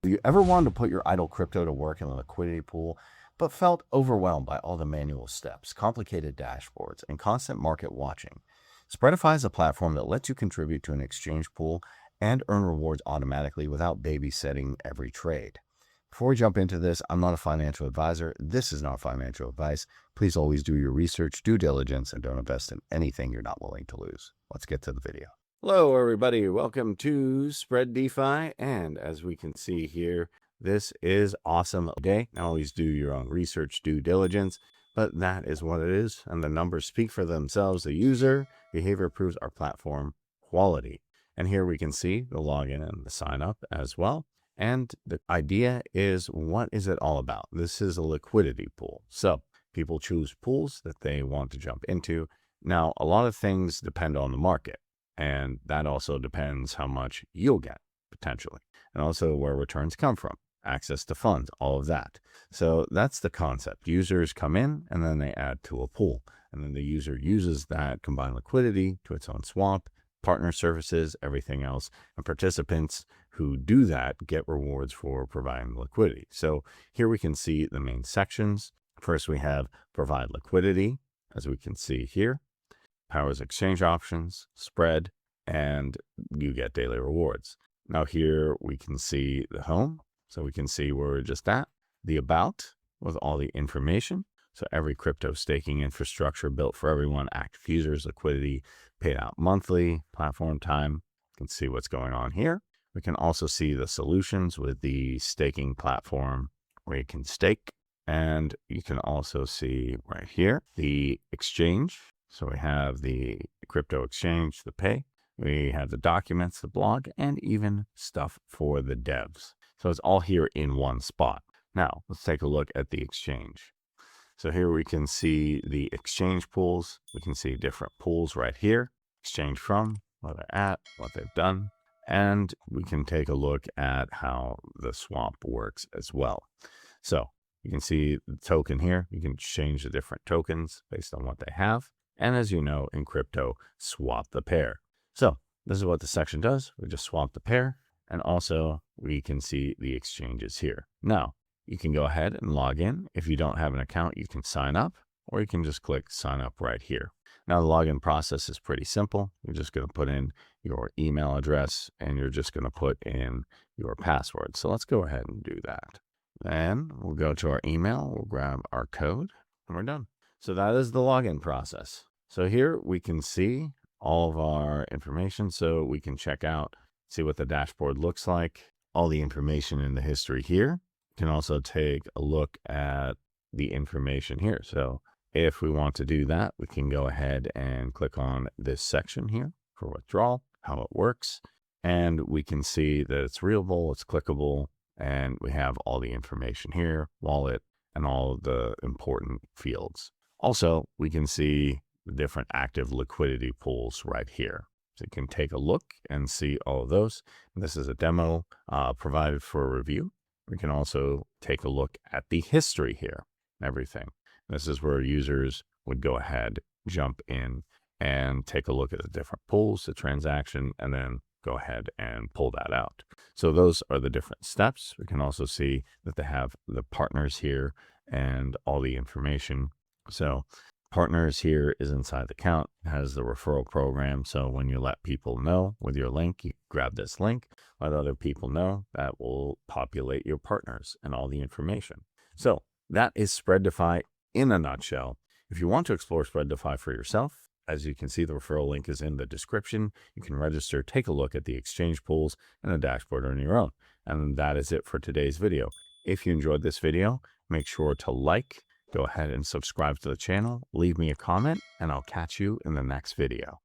Have you ever wanted to put your idle crypto to work in a liquidity pool, but felt overwhelmed by all the manual steps, complicated dashboards, and constant market watching? Spreadify is a platform that lets you contribute to an exchange pool and earn rewards automatically without babysitting every trade. Before we jump into this, I'm not a financial advisor. This is not financial advice. Please always do your research, due diligence, and don't invest in anything you're not willing to lose. Let's get to the video. Hello, everybody. Welcome to Spread DeFi. And as we can see here, this is awesome day. Always do your own research, due diligence, but that is what it is. And the numbers speak for themselves. The user behavior proves our platform quality. And here we can see the login and the sign up as well. And the idea is, what is it all about? This is a liquidity pool. So people choose pools that they want to jump into. Now, a lot of things depend on the market. And that also depends how much you'll get, potentially. And also where returns come from, access to funds, all of that. So that's the concept. Users come in and then they add to a pool. And then the user uses that combined liquidity to its own swap, partner services, everything else. And participants who do that get rewards for providing liquidity. So here we can see the main sections. First, we have provide liquidity, as we can see here. Powers exchange options, spread, and you get daily rewards. Now here we can see the home. So we can see where we're just at. The about with all the information. So every crypto staking infrastructure built for everyone, active users, liquidity, paid out monthly, platform time. You can see what's going on here. We can also see the solutions with the staking platform where you can stake. And you can also see right here, the exchange. So we have the crypto exchange, the pay, we have the documents, the blog, and even stuff for the devs. So it's all here in one spot. Now let's take a look at the exchange. So here we can see the exchange pools. We can see different pools right here, exchange from, where they're at, what they've done. And we can take a look at how the swap works as well. So you can see the token here. You can change the different tokens based on what they have. And as you know, in crypto, swap the pair. So this is what the section does. We just swap the pair. And also we can see the exchanges here. Now you can go ahead and log in. If you don't have an account, you can sign up, or you can just click sign up right here. Now the login process is pretty simple. You're just going to put in your email address and you're just going to put in your password. So let's go ahead and do that. Then we'll go to our email. We'll grab our code and we're done. So that is the login process. So here we can see all of our information. So we can check out, see what the dashboard looks like, all the information in the history here. You can also take a look at the information here. So if we want to do that, we can go ahead and click on this section here for withdrawal, how it works. And we can see that it's readable, it's clickable, and we have all the information here, wallet, and all of the important fields. Also, we can see the different active liquidity pools right here. So you can take a look and see all of those. This is a demo provided for review. We can also take a look at the history here, everything. This is where users would go ahead, jump in, and take a look at the different pools, the transaction, and then go ahead and pull that out. So those are the different steps. We can also see that they have the partners here and all the information. So partners here is inside the account, has the referral program. So when you let people know with your link, you grab this link, let other people know, that will populate your partners and all the information. So that is Spread DeFi in a nutshell. If you want to explore Spread DeFi for yourself, as you can see, the referral link is in the description. You can register, take a look at the exchange pools and the dashboard on your own. And that is it for today's video. If you enjoyed this video, make sure to like, go ahead and subscribe to the channel, leave me a comment, and I'll catch you in the next video.